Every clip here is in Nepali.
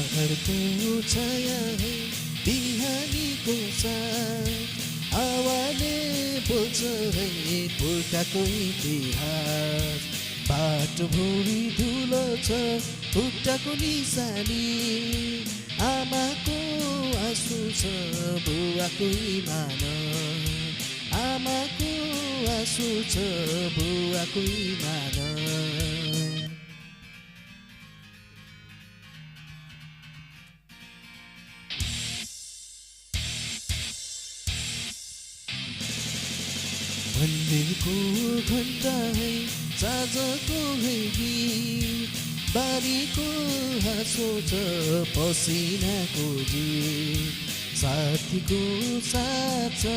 पहाडको छाया है बिहानीको साथ हावाले बोल्छ है पुर्खाको इतिहास बाटो भुँडी धुलो छ खुट्टाको निशानी आमाको आँसु छ बुवाको इमान आमाको आँसु छ बुवाको इमान मन्दिरको घन्टा है साँझको है गीत बारीको हाँसो छ पसिनाको जित साथीको साथ छ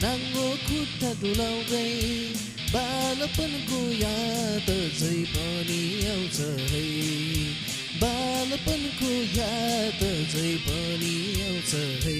नाङ्गो खुट्टा डुलाउँदै बालपनको याद चाहिँ पनि आउँछ है बालपनको याद चाहिँ पनि आउँछ है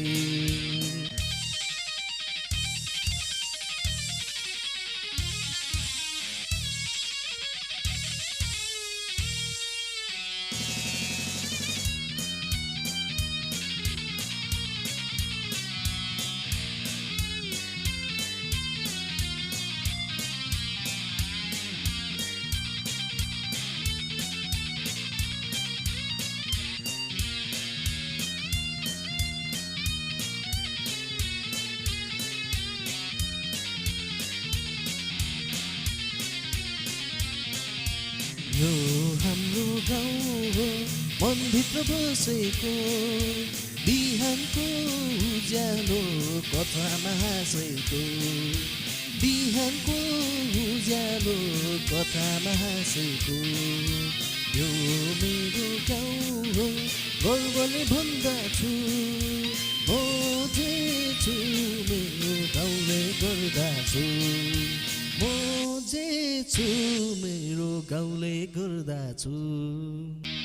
यो हाम्रो गाउँ हो मनभित्र बसेको बिहानको उज्यालो कथामा हाँसेको बिहानको उज्यालो कथामा हाँसेको यो मेरो गाउँ हो गर्वले भन्दछु म जे छु मेरो गाउँले गर्दछु म जे छु मेरो गाउँले गर्दछु